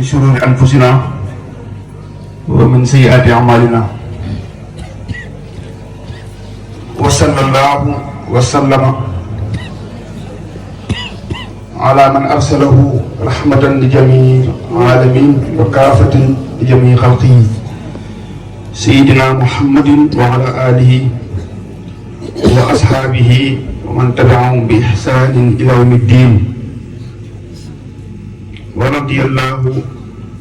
شرور أنفسنا ومن سيئات أعمالنا وصلى الله وسلم على من أرسله رحمة لجميع العالمين وكافة لجميع خلقه سيدنا محمد وعلى آله وأصحابه ومن تبعهم بإحسان إلى يوم الدين ورضي الله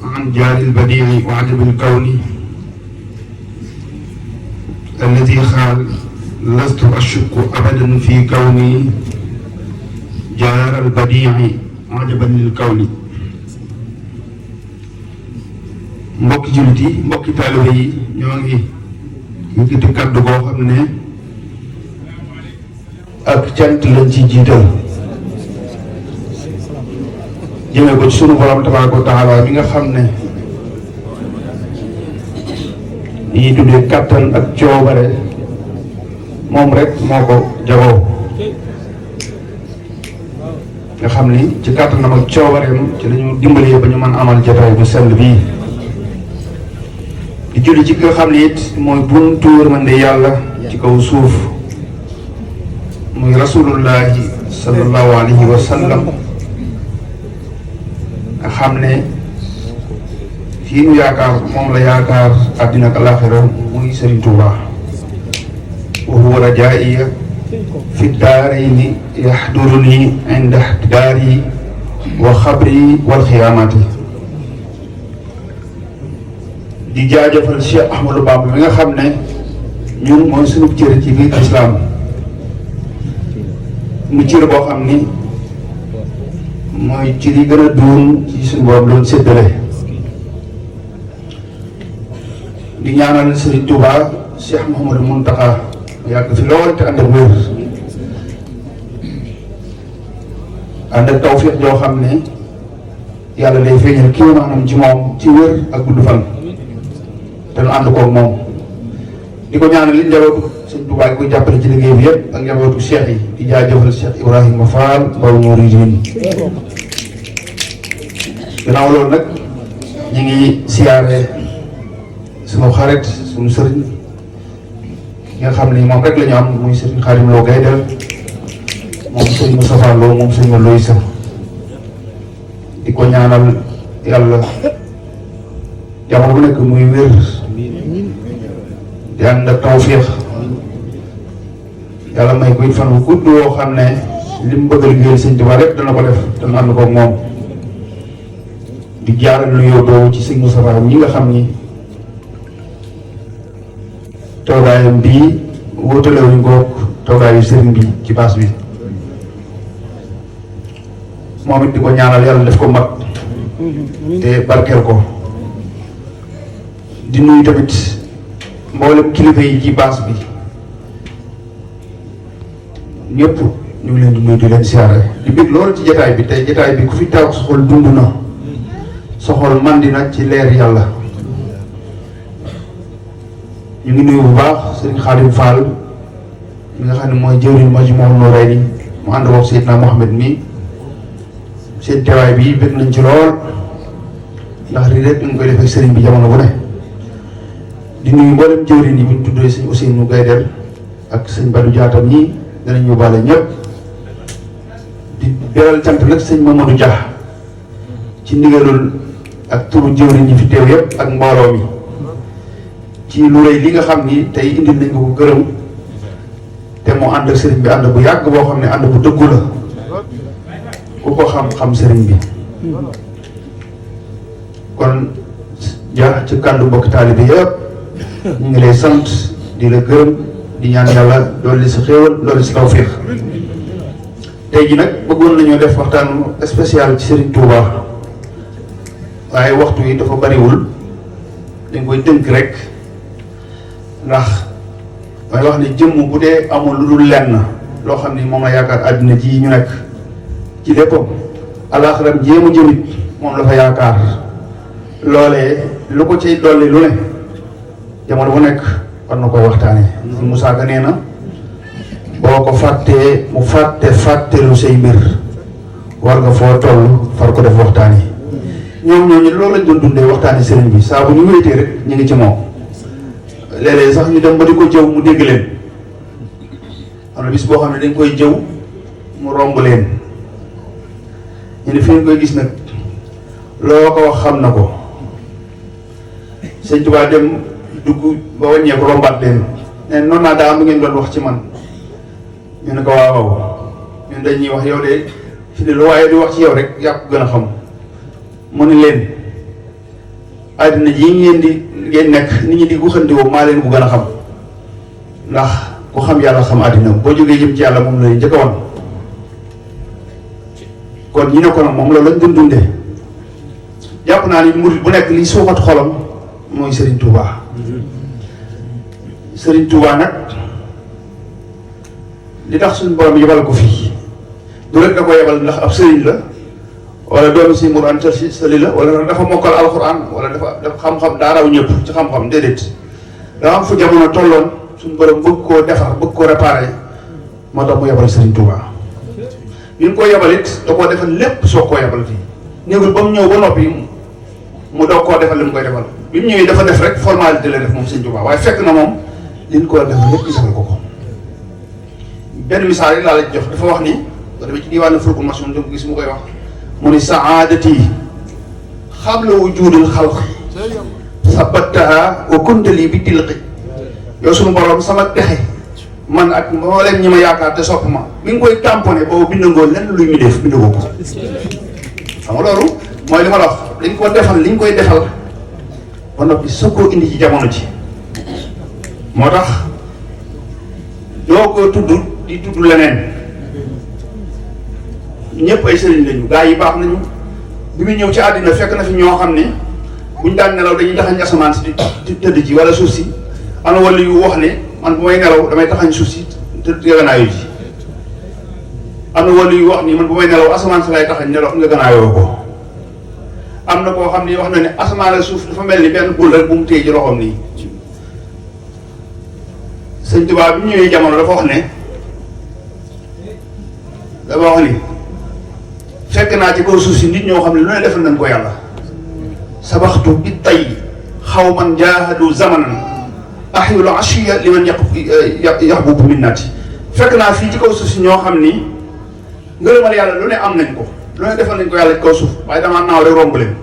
عن جار البديع وعجب الكون الذي قال لست أشك أبدا في كوني جار البديع عجبا للكون. mbokki jullit yi mbokki taalibe yi ñoo ngi yëkkati kàddu boo xam ne ak cant lañ ci jiital jëmee ko ci sunu borom tabaaraka wa taala mi nga xam ne yi tuddee kàttan ak coobare moom rek moo ko jagoo nga xam ni ci kàttanam ak coobareem ci lañu dimbalee ba ñu mën amal jotaay bu sell bii di julli ci nga xam ne it mooy buntu yërmande yàlla ci kaw suuf muy rasulullahi sallallahu alayhi wa sallam nga xam ne fii nu yaakaar moom la yaakaar àddina ak alaaxira muy Sëriñ Tuubaa wa huwa rajaa'iya fi daarayni yahduruni inda ihtidaari wa xabri wal xiyaamati. di jaajëfal Cheikh Ahmadou Bamba mi nga xam ne ñun mooy suñu cër ci biir islam mu cër boo xam ni mooy ci li gën a duun ci suñu borom doon séddale. di ñaanal Serigne Touba Cheikh Mouhamadou Mountakha yàgg fi lool te ànd ak wér ànd ak tawfiq joo xam ne yàlla day feeñal kii maanaam ci moom ci wér ak gudd fan te nu ànd koog moom. di ko ñaanal li njabootu Serigne Touba yi koy jàppale ci liggéey bi yëpp ak njabootu Cheikh yi di jaajëfal Cheikh Ibrahima Fall Mbaw Mourideen. gannaaw loolu nag ñu ngi siyaare sunu xarit sunu sëriñ nga xam ni moom rek la ñu am muy sëriñ Xaadim Lo Gaydel moom sëriñ Moustapha Lo moom sëriñ Loy Sa di ko ñaanal yàlla jamono bu nekk muy wér di ànd ak tawféex yàlla may koy fan bu gudd woo xam ne li mu bëgg a liggéeyal sëñ Tuubaa rek dana ko def te mu ànd koog moom di jaaral lu yóbboo ci sëñ Moustapha ñi nga xam ni toogaayam bii wóotalewuñ ko toogaayu sëriñ bi ci baas bi moom it di ko ñaanal yàlla def ko mag te barkeel ko. di nuyu tamit mboolem kilifa yi ci baas bi ñëpp ñu ngi leen di nuyu di leen siyaare di bëgg loolu ci jataay bi tey jataay bi ku fi taw sa xol dund na sa xol mandi na ci leer yàlla. ñu ngi nuyu bu baax sëriñ Xaadim Fall mi nga xam ne mooy jëwriñ Majmahun Nurayni mu ànd ak Seydina Mohamed mi seen teewaay bi bëgg nañ ci lool ndax rii rek ñu koy defee sëriñ bi jamono bu ne. di nuyu mboolem jëwriñ yi bu ñu tuddee sëñ Ousseynou Gaydel ak sëñ Badou Diatta ñii danañ yóbbaale ñëpp di beral cant nag sëñ Mamadou Dia ci ndigalul ak turu jëwriñ yi fi teew yëpp ak mbooloo mi ci lu rëy li nga xam ni tey indil nañ ko gërëm te mu ànd ak sëriñ bi ànd bu yàgg boo xam ne ànd bu dëggu la ku ko xam sëriñ bi kon ja ci kàddu mbokki taalibe yëpp ñu ngi lay sant di la gërëm di ñaan yàlla dolli si xéewal dolli si tawfiix. tey ji nag bëggoon nañoo def waxtaan spécial ci Serigne Touba waaye waxtu yi dafa bariwul dañ koy tënk rek ndax may wax ni jëmm bu dee amul lu dul lenn loo xam ni moom la yaakaar àddina ji ñu nekk ci léppam alaaxiram jéem a jëmit moom la fa yaakaar loolee lu ko ciy dolli lu ne jamono bu nekk war na koy waxtaane Moussa Ka nee na boo ko fàttee mu fàttelu say mbir war nga foo toll far ko def waxtaane ñoom ñooñu loolu lañ doon dundee waxtaani sëriñ bi saa bu ñu wéetee rek ñu ngi ci moom léeg-léeg sax ñu dem ba di ko jëw mu dégg leen am na bis boo xam ne dañ koy jëw mu romb leen ñu ne fi ñu koy gis nag loo ko wax xam na ko sëñ Tuubaa dem dugg ba wàññeeku rombaat leen ne noonu naa daa am lu ngeen doon wax ci man ñu ne ko waaw ñun dañuy wax yow de fi ne lu waaye di wax ci yow rek yaa ko gën a xam mu ne leen àddina ji ngeen nekk nit ñi di waxandiwoo maa leen ko gën a xam ndax ku xam yàlla xam àddina boo jógee jëm ci yàlla moom la njëkk a wan kon ñi ne ko nag moom loolu lañ doon dundee jàpp naa ni murid bu nekk li suuxat xolam mooy Serigne Touba Serigne Touba nag li tax suñu borom yebal ko fii du rek da ko yebal ndax ab sëriñ la wala doomu si Mor Anta Sali la wala dafa mokkal alxuraan wala dafa xam-xam daa raw ñëpp ci xam-xam déedéet daa am fu jamono tolloon suñu borom bëgg koo defar bëgg koo réparé moo tax mu yebal Serigne Touba bi ñu ko yebal it da koo defal lépp soo koo yebal fii néegul ba mu ñëw ba noppi mu doog koo defal li mu koy defal bi mu ñëwee dafa def rek formalité la def moom Serigne Touba waaye fekk na moom li ñu ko war a defal lépp gisal ko ko benn misaal yi laa la jox dafa wax ni ba demee ci diwaanu fulkul masoon dama gis mu koy wax mu ni saadati xabla wujudil xalq sabattaha wa kuntali bi dilqi yow suñu borom sama texe man ak mboolem ñi ma yaakaar te sopp ma mi ngi koy tamponné boobu bindangoo lenn luy mi def bindagoo ko xam nga loolu mooy li ma la wax dañ ko defal li ñu koy defal ba noppi soo koo indi ci jamono ji moo tax doo ko tudd di tudd leneen ñëpp ay sëriñ lañu gaa yi baax nañu bi muy ñëw ci àddina fekk na fi ñoo xam ne buñ daan nelaw dañuy taxañ asamaan si di tëdd ci wala suuf si am na wala yu wax ne man bu may nelaw damay taxañ suuf si tëdd ngeganaayoo ji am na wala yu wax ni man bu may nelaw asamaan si lay taxañ nelaw ngeganaayoo ko am na koo xam ne wax na ne asamaan ak suuf dafa mel ni benn bul rek bu mu téye ci loxoom nii sëñ Tuubaa bi ñëwee jamono dafa wax ne dafa wax ni fekk naa ci kaw suuf si nit ñoo xam ne lu ne defal nañ ko yàlla sabaxtu bi tay xaw man jaahadu zamanan ahyul ashiya li man yaxbubu minnati fekk naa fii ci kaw suuf si ñoo xam ni ngërëmal yàlla lu ne am nañ ko lu ne defal nañ ko yàlla ci kaw suuf waaye damaa naaw rek romb leen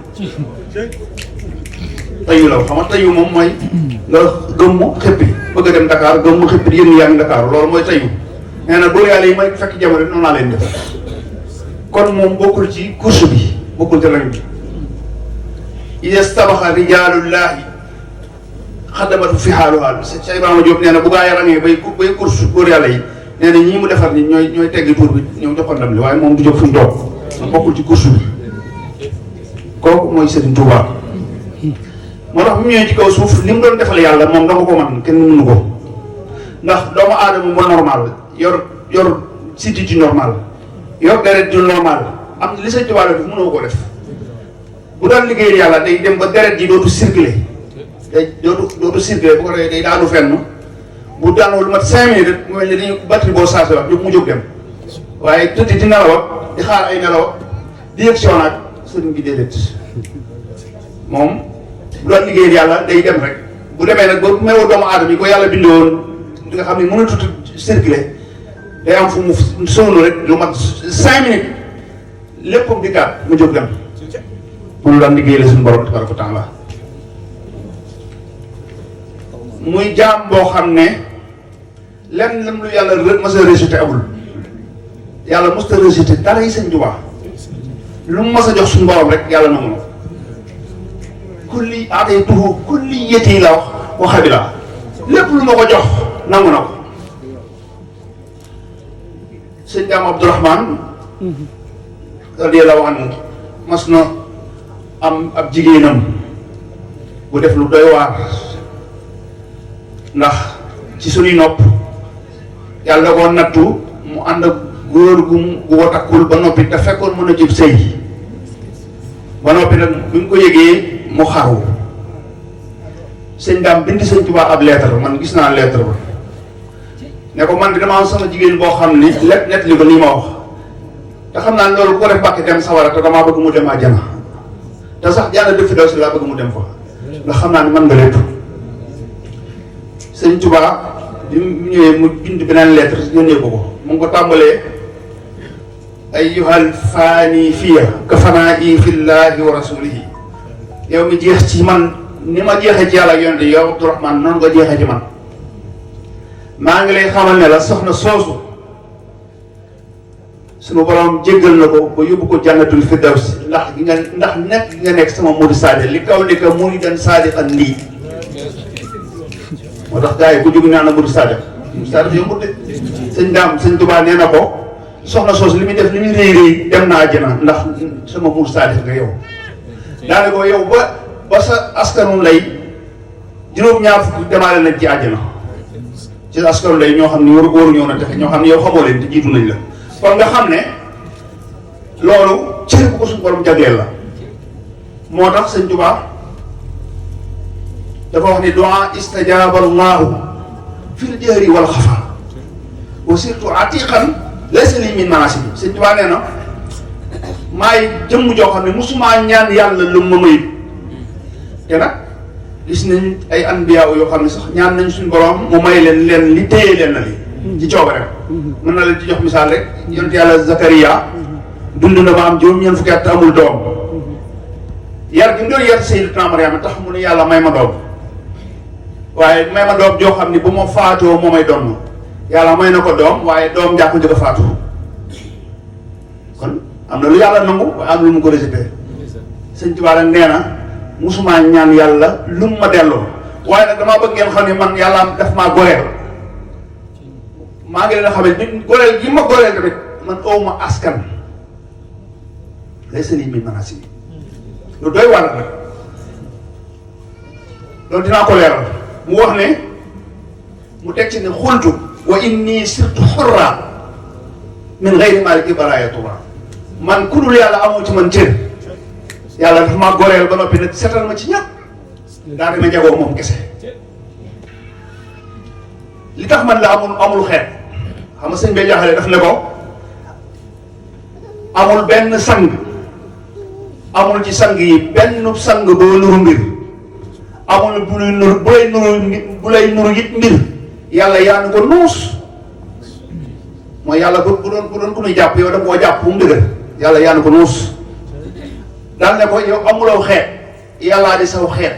tayu la xam nga tayu moom mooy nga gëmmu xëppi bëgg a dem Dakar gëmmu xëppi yéen yaa ngi Dakar loolu mooy tayu nee na góor yàlla yi may fekk jamono noonu laa leen def kon moom bokkul ci course bi bokkul ci rang bi ida stabaxa rijalullahi xadamatu fi xaaluhaal Cheikh Ibrahima Diop nee na bu gaa yi rangee bay course góor yàlla yi nee na ñii mu defar ni ñooy teggi tuur bi ñoom jox ko ndam li waaye moom du jóg fu ñu toog bokkul ci course bi kooku mooy Serigne Touba moo tax bu ñëwee ci kaw suuf li mu doon defal yàlla moom da nga ko man kenn mënu ko ndax doomu aadama mu normal yor sidit ju normal yor deret ju normal am li Serigne Touba def mënoo ko def bu daan liggéeyal yàlla day dem ba deret ji dootu circuler dootu circuler bu ko defee day daanu fenn bu daanoo lu mat 5 minutes rek mu mel ni dañu batterie boo chargé wax yëpp mu jóg dem waaye tëdd di nelaw ak di xaar ay nelaw di yëg sionaat sëriñ bi déedéet moom bu daan liggéeyal yàlla day dem rek bu demee nag ba meloo doomu aadama yi ko yàlla bindoon di nga xam ne mënatut circuler day am fu mu sonn rek lu mat 5 minutes léppam di gàtt mu jóg dem mënu daan liggéeyal suñu borom tabaraka taala muy jaam boo xam ne lenn lu yàlla mas a rejeté amul yàlla mos a rejeté dara yi Sëñ Tuubaa lu mu mas a jox suñu borom rek yàlla nangu na ko kulli aataytuhu kulli yëti la wax waxa bi la lépp lu ma ko jox nangu na ko sëñ Daam Abdourahman radiyallahu anhu mas na am ab jigéenam bu def lu doy waar ndax ci suñuy nopp yàlla da koo nattu mu ànd ak góor gu ko takkul ba noppi te fekkoon mën a jëb sëy ba noppi nag bi mu ko yëgee mu xaru sëñ Daam bind Sëñ Tuubaa ab lettre man gis naa lettre ba ne ko man di dama am sama jigéen boo xam ni net li ko nii ma wax te xam naa ne loolu bu ko def bàkki dem sawara te damaa bëgg mu dem àjjana te sax yàlla def fi daw si laa bëgg mu dem fa ndax xam naa ne mën nga lépp. sëñ Tuubaa bi mu ñëwee mu bind beneen lettre yónnee ko mu ngi ko tàmbalee ayyuhal faani fiya ka fanaa'i fillaahi wa rasuulihi yow mi jeex ci man ni ma jeexee ci yàlla ak yonent yow Abdourahmane noonu nga jeexee ci man maa ngi lay xamal ne la soxna soosu sunu borom jéggal na ko ba yóbbu ko jannatul firdaws ndax nekk nga nekk sama murid saadiq li kaw ni ka muridan saadiqan lii moo tax gars yi ku jóg naan na murid saadiq yombut de sëñ Tuubaa nee na ko soxna soosu li muy def li muy rëy rëy dem naa àjjana ndax sama murid saadiq nga yow daane ko yow ba sa askanu lay juróom-ñaar fukk demaale nañ ci àjjana ci askanu lay ñoo xam ne waru ñëw na texe ñoo xam ne yow xamoo leen te jiitu nañ la kon nga xam ne loolu cër bu ko suñu borom jagleel la moo tax sëñ Tuubaa dafa wax ni du'a istajaaba allahu fil jahri wal xafa wa surtout atiqan laysa li min manasibi sëñ Tuubaa nee na maay jëmm joo xam ne musumaa ñaan yàlla lu ma may te nag gis nañ ay anbiya yoo xam ne sax ñaan nañ suñu borom mu may leen li téye leen na li ci coobareem mën na leen ci jox misaal rek yonent yàlla Zakariya dund na ba am juróom-ñeent fukki at amul doom yar gi mu doon yar Sayyidatuna Mariama tax mu ne yàlla may ma doom waaye may ma doom joo xam ne bu ma faatoo moo may doon yàlla may na ko doom waaye doom njàkk njëkk a faatu kon am na lu yàlla nangu waaye am lu mu ko rejeté sëñ Tuubaa nag nee na musuma ñaan yàlla lu mu ma delloo waaye nag damaa bëgg ngeen xam ne man yàlla daf maa goreel maa ngi leen a xamee ni goreel gi ma goreel tamit man aw ma askan laysa lii min manasibi lu doy waar nag loolu dinaa ko leeral mu wax ne mu teg ci ne xultu wa inni sirtu xurra min gayri maliki baraaya tuba man ku dul yàlla amoo ci man cër yàlla dafa maa goreel ba noppi nag setal ma ci ñëpp daa dama jagoo moom kese li tax man la amul xeet xam nga sëñ bi jaaxale daf ne ko amul benn sang amul ci sang yi benn sang boo nuru mbir amul bu lay nuru it mbir yàlla yaa ni ko nuus mooy yàlla bu doon ku ñuy jàpp yow da koo jàpp bu mu dëgër yàlla yaa ni ko nuus daal ne ko yow amuloo xeet yàllaa di saw xeet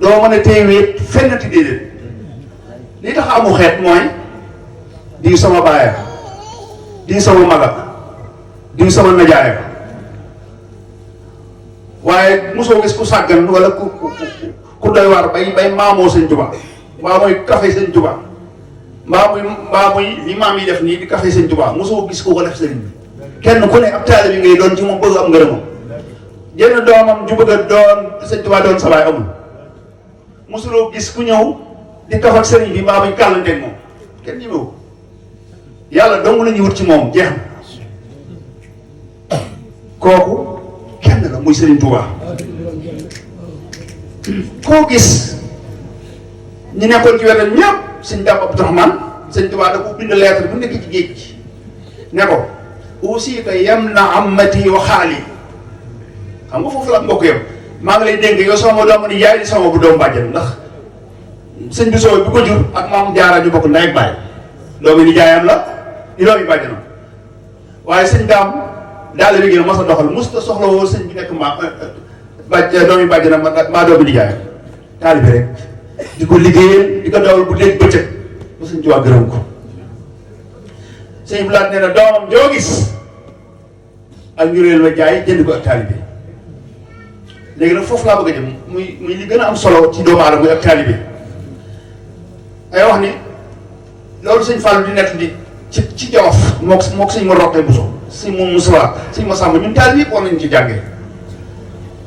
doo mën a téewéet fennati déedéet li tax amu xeet mooy diw sama baaya diw sama maga diw sama najaaya waaye mosoo gis ku sàggan wala ku doy waar bay maamoo sëñ Tuubaa mbaa mooy kafe sëñ Tuubaa mbaa muy li maam yi def nii di kafe sëñ Tuubaa mosoo gis ku ko def sëriñ bi kenn ku ne ab taalibe bi ngay doon ci moom bëgg am ngërëmam jenn doomam ju bëgg a doon sëñ Tuubaa doon sabaay amul mosuloo gis ku ñëw di kaf ak sëriñ bi mbaa muy kàllanteeg moom kenn ñemewu yàlla dong la ñuy wut ci moom jeex na kooku kenn la muy Sëriñ Tuubaa koo gis ñu nekkoon ci wetam ñëpp sëñ Dame Abdourahmane sëñ Tuubaa da ko bind lettre bu nekk ci géej gi ne ko aussi que yem na amati wa xaali xam nga foofu la mbokk yam maa ngi lay dénk yow sama doom ni yaay di sama bu doom bàjjan ndax sëñ bi soow bi ko jur ak maam Jaara ñu bokk ndey ak baay doomi ni jaayam la di doomi bàjjanam waaye sëñ Dame daal bi gën mas a doxal mosut a soxla woo sëñ bi nekk doomi bàjjanam maa doomi di jaayam taalibe rek di ko liggéeyal di ko dawal bu léegi bëccëg ba sëñ Tuubaa gërëm ko sëñ bi laat nee na doomam joo gis ak njuréel ma jaay jënd ko ak taalibe léegi nag foofu laa bëgg a jëm muy li gën a am solo ci doomu aadama muy ak taalibe ay wax ni loolu sëñ Fallou di nekk di ci Jolof mook sëñ ma roqee Bousso sëñ moom Moussa sëñ ma Samba ñun taalibe yëpp war nañu ci jàngee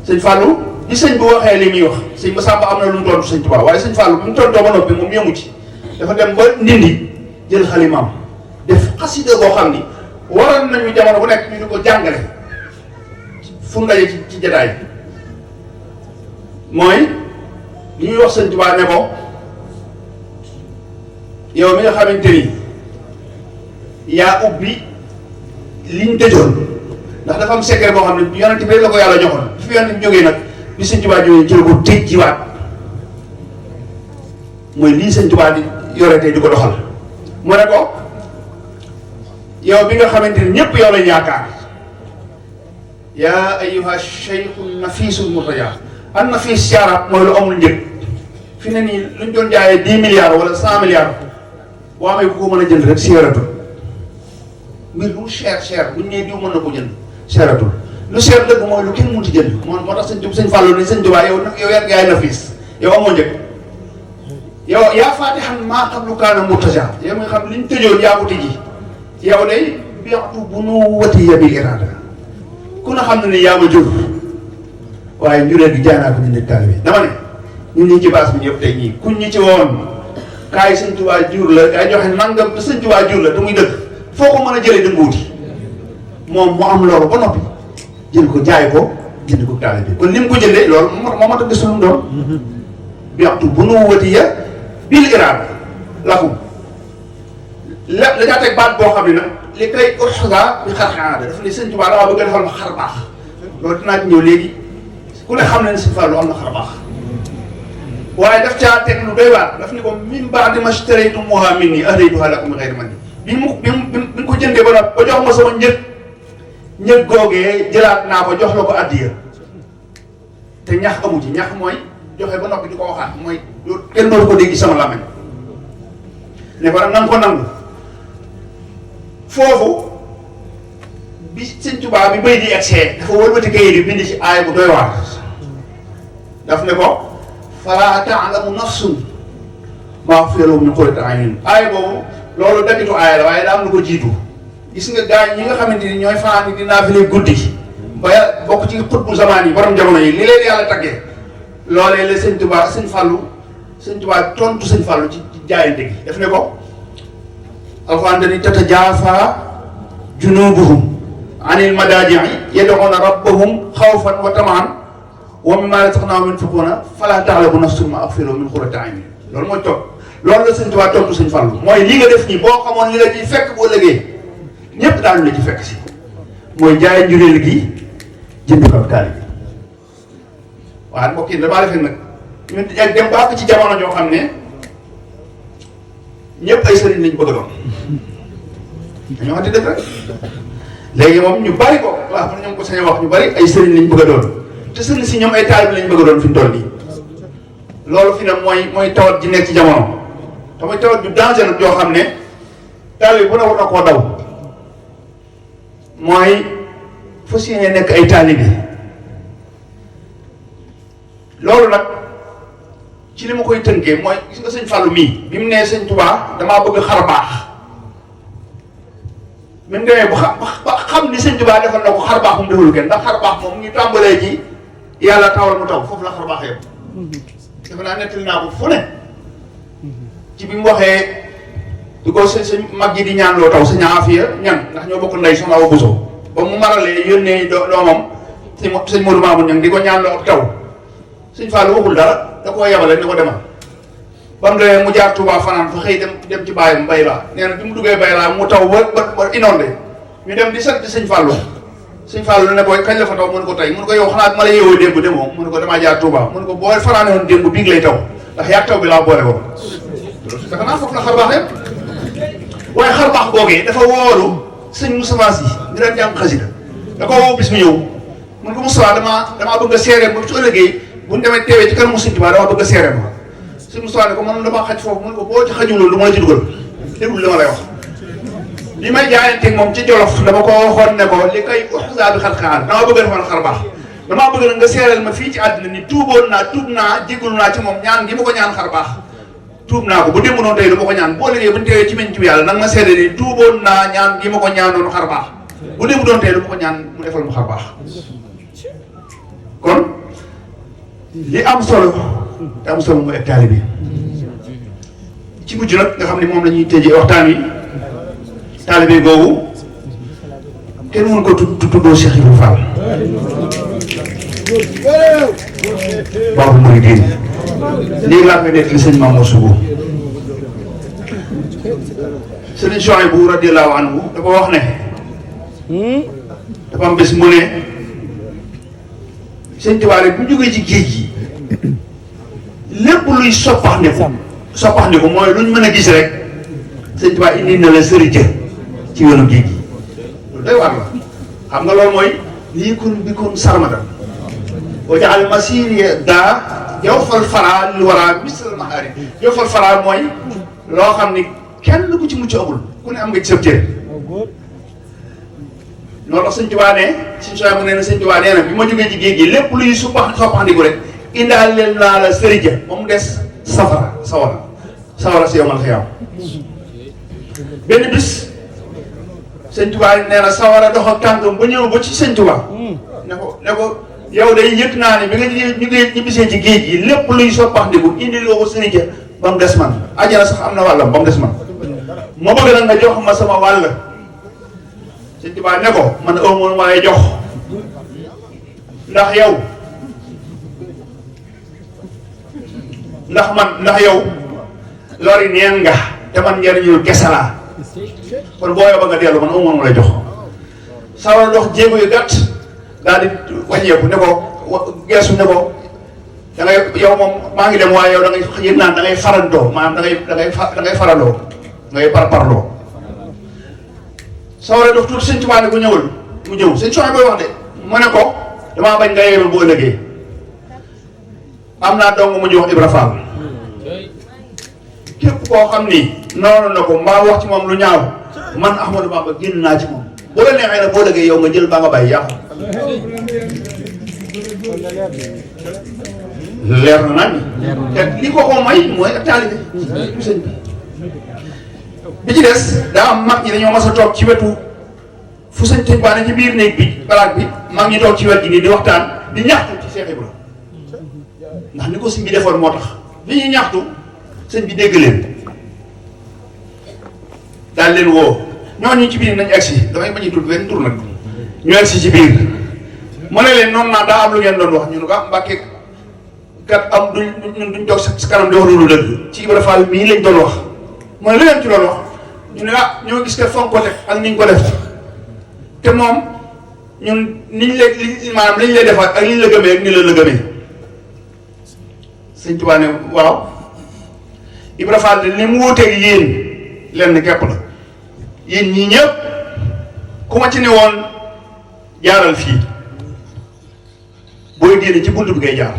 sëñ Fallou bi sëñ bu waxee li muy wax sëñ ma Samba am na lu mu tontu sëñ Tuubaa waaye sëñ Fallou bi mu tontoo ba noppi moom yëngu ci dafa dem ba ndindi jël xalimaam def xasida boo xam ni waroon nañu jamono bu nekk ñu di ko jàngale fu ndaje ci jataay mooy li ñuy wax sëñ Tuubaa ne ko yow mi nga xamante ni yaa ubbi liñ tëjoon ndax dafa am secret boo xam ne yonent bi la ko yàlla joxoon fi yoon jógee nag bi sëñ Tuubaa jógee ci la ko tëj jiwaat mooy lii sëñ Tuubaa di yore tey di ko doxal mu ne ko yow bi nga xamante ni ñëpp yow lañ yaakaar yaa ayyuha sheykhun nafisul murtaja an nafis siyaara mooy lu amul njëg fi ne nii luñ doon jaayee 10 milliards wala 100 milliards boo amee ku ko mën a jënd rek seeratul mbir lu cher buñ nee diw mën na ko jënd seeratul lu cher dëgg mooy lu kenn mënut a jënd moo tax sëñ Fallou ni sëñ Tuubaa yow yaay nafis yow amoo njëg yow yaa faatixan maa qablu kaana murtaja yow nga xam liñ tëjoon yaa ko tëji yow day biatu bu nu wati ya bil irada ku na xam ne ni yaa ma jur waaye njureel gi jaay naa ko ñu nekk taalibe dama ne ñun ñii ci baas bi ñëpp tey ñii kuñ ñi ci woon kaay sëñ Tuubaa jur la kaay joxe nangam te sëñ Tuubaa jur la te muy dëgg foo ko mën a jëlee dënga wuti moom mu am loolu ba noppi jël ko jaay ko jënd ko taalibe kon li mu ko jëndee loolu moo mat a gis lu mu doon biatu bu nu wati ya bil irada lakum la dañaa teg baat boo xam ne nag li koy urxusa bi xarxaada dafa ne sëñ Tuubaa damaa bëgg a defal ma xar baax loolu dinaa ci ñëw léegi ku ne xam ne ne sëñ Fallu am na xar baax waaye daf caa teg lu doy waar daf ni ko min ba'di ma shtaraytumuuhaa minnii ahdaytuhaa lakum bi ghayri manni bi mu ko jëndee ba noppi ba jox ma sama njëg googee jëlaat naa ko jox la ko addiya te ñax amu ci ñax mooy joxe ba noppi di ko waxaat mooy kenn dootu ko dégg sama làmmiñ ne ko nag na nga ko nangu foofu bi sëñ Tuubaa bi bay di egsee dafa wëlbati kayit yi bind ci aay bu doy waar daf ne ko falaa ta'lamu nafsun maa ukhfiya lahum min qurrati a'yun aay boobu loolu dagitu aay la waaye daa am lu ko jiitu gis nga gaañ ñi nga xamante ni ñooy fanaan ni di naafile guddi ba bokk ci xutbu zamaan yi borom jamono yi li leen yàlla taggee loolee la sëñ Tuubaa sëñ Tuubaa tontu sëñ Fallu ci jaayante gi daf ne ko alxuraan dañuy tatajaafaa junuubuhum anil madaaji'i yad'uuna rabbahum xawfan wa tamaan wa mimmaa razaqnaahum yunfiquuna falaa ta'lamu nafsun maa ukhfiya lahum min qurrati a'yun loolu mooy topp loolu la sëñ Tuubaa tontu sëñ Fallu mooy li nga def nii boo xamoon li la ciy fekk boo lëgee ñëpp daanu la ci fekk si mooy jaay njureel gi jënd ko ak taalibe bi waaye mbokk yi damaa defee nag ñun dem ba ci jamono joo xam ne ñëpp ay sëriñ lañ bëgg a doon dañoo waxante dëgg rek léegi moom ñu bari ko waaw man ñoom ko sañ a wax ñu bari ay sëriñ lañ bëgg a doon te sëriñ si ñoom ay taalibe lañ bëgg a doon fi mu toll nii loolu fi ne mooy tawat ji nekk ci jamono te mooy tawat ju danger nag joo xam ne taalibe bu ne war na koo daw mooy fas yéene nekk ay taalibe loolu nag ci li ma koy tënkee mooy gis nga sëñ Fallu mii bi mu nee sëñ Tuubaa damaa bëgg xar baax mi mu demee ba xam ni sëñ Tuubaa defal na ko xar baax mu deful kenn ndax xar baax moom ñu tàmbalee ci yàlla tawal mu taw foofu la xar baax yëpp dafa naa nettali naa ko fu ne ci bi mu waxee di ko sëñ mag ji di ñaan loo taw sëñ Afiya ñan ndax ñoo bokk ndey sama Awa Buso ba mu maralee yónnee doomam sëñ Modou Mamoun ñang di ko ñaan loo ak taw sëñ Fallu waxul dara da koo yabale ni ko demal ba mu demee mu jaar Touba fanaan fa xëy dem ci bàyyam bay laa nee na bi mu duggee bay laa mu taw ba inondé ñu dem di sant sëñ Fallu ne ko kañ la fa taw mu ne ko tey mu ne ko yow xanaa ma la yeewoo démb demoo mu ne ko damaa jaar Touba mu ne ko boo fanaane woon démb bii ngi lay taw ndax yaa taw bi laa boole woon dafa naa foofu la xar baax yëpp waaye xar baax googee dafa woolu sëñ Moustapha Sy ñu daan jàng xasida da ko woo bis mu ñëw mu ne ko Moustapha damaa bëgg a seeree ba su ëllëgee bu ñu demee teewee ci kanamu sëñ Tuubaa damaa bëgg a seeree ma sëñ Moustapha ne ko man damaa xaj foofu mu ne ko boo ci xajul loolu du ma la ci dugal déglu li ma lay wax li may jaayanteeg moom ci Jolof dama ko waxoon ne ko li koy uxsaa bi xar-xaar damaa bëgg a defal xar baax damaa bëgg na nga seereel ma fii ci àddina ni tuub naa jégalu naa ci moom ñaan gi ma ko ñaan xar baax tuub naa ko bu démb noonu tey du ma ko ñaan boo liggéey bu ñu teewee ci meñ ci yàlla nag ma seede ni tuuboon naa ñaan gi ma ko ñaanoon xar baax bu démb doon tey du ma ko ñaan mu defal ma xar baax kon li am solo te am solo mooy ak taalibe bi ci mujj nag nga xam ne moom la ñuy tëjee waxtaan wi taalibe googu kenn mënu ko tuddoo Cheikh Ibrahima Fall baabu muy diin léegi laa koy nekk li sëñ Mamour Sougou sëriñ Chouaïbou radiyallahu anhu dafa wax ne dafa am bés mu ne sëñ Tuubaa rek bu jógee ci géej gi lépp luy soppaxndiku mooy luñ mën a gis rek sëñ Tuubaa indi na la sëriñ ci yoonu géej gi loolu day war la xam nga loolu mooy lii kun bi kun sarmada boo jaxal masir daa yow fal fara lu waraa misal mahari yow fal fara mooy loo xam ni kenn ku ci mucc amul ku ne am nga ci sa cër loolu tax sëñ Tuubaa ne suñu sooy mu nee na sëñ Tuubaa nee na bi ma jógee ci géej gi lépp luy soppaxndiku rek indaal leen naa la sëriñ moom des sawara si yow man xëyam benn bis sëñ Tuubaa nee na sawara dox ak tànkam ba ñëw ba ci sëñ Tuubaa ne ko yow day yëg naa ne bi nga ñu bisee ci géej gi lépp luy soppaxndiku indi loo ko sëriñ ba mu des man ajana sax am na wàllam ba mu des man moo bëgg nag nga jox ma sama wàll sëñ Tuubaa ne ko man amoon waaye jox ndax yow lori neen nga te man njariñul kese laa kon boo yóbba nga dellu man amoon ma lay jox sawara dox jéego yu gàtt daal di wàññeeku ne ko geesu ne ko da ngay yow moom maa ngi dem waaye yow da ngay yëg naan da ngay farandoo maanaam da ngay farandoo ngay parparloo sawara dox tuuti sëñ Tuubaa ne ko ñëwal mu ñëw sëñ Tuubaa booy wax de mu ne ko damaa bañ nga yeewal boo ëllëgee am naa dong mu ñu wax Ibra Fall képp koo xam ni noonu na ko mbaa wax ci moom lu ñaaw man Ahmadou Bamba génn naa ci moom bu la neexee nag boo ëllëgee yow nga jël baa nga bàyyi yàqu leer na nag te li ko may mooy ak taalibe sëñ bi ci des daa am mag ñi dañoo mas a toog ci wetu fu sëñ Tuubaa ne ci biir néeg bi balaag bi mag ñi toog ci wet gi nii di waxtaan di ñaxtu ci Seex Ibra ndax ni ko sëñ bi defoon moo tax bi ñuy ñaxtu sëñ bi dégg leen daal leen woo ñooñu ci biir nañ agsi damay bañ a tudd benn tur nag ñu agsi ci biir mu ne leen noonu naa daa am lu ngeen doon wax ñu ne ko Mbàkke kat am duñ toog sa kanam di wax loolu dëgg ci Ibra Fall mii lañ doon wax mu ne lu leen ci doon wax ñu ne ñoo gis que fonk ko teg ak niñ ko def te moom ñun maanaam liñ lay defaat ak liñ la gëmee ak ni la gëmee sëñ Tuubaa ne waaw Ibra Fall li mu wuteeg yéen lenn képp la yéen ñii ñëpp ku ma ci ne woon jaaral fii booy génne ci bunt bi ngay jaar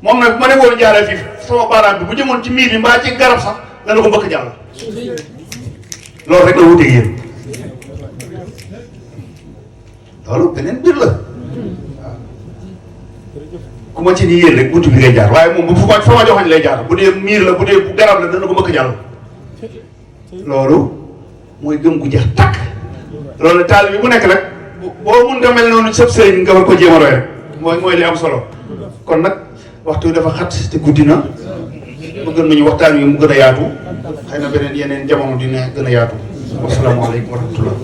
moom nag bu ma ne woon jaaral fii sama baaraam bi bu jëmoon ci miir bi mbaa ci garab sax dana ko mbëkk jàll loolu rek la wuteeg yéen loolu beneen mbir la waaw ku ma ci ni yéen rek bunt bi ngay jaar waaye moom bu fa ma joxañ lay jaar bu dee miir la bu dee garab la dana ko mbëkk jàll loolu mooy gëm gu jeex takk loolu taal bi bu nekk nag boo mun nga mel noonu sëb sëriñ nga war ko jéem a roy rek mooy li am solo kon nag waxtu dafa xat te guddi na bëgg nañu waxtaan wi mu gën a yaatu xëy na beneen yeneen jamono dina gën a yaatu wasalaamaaleykum wa rahmatullah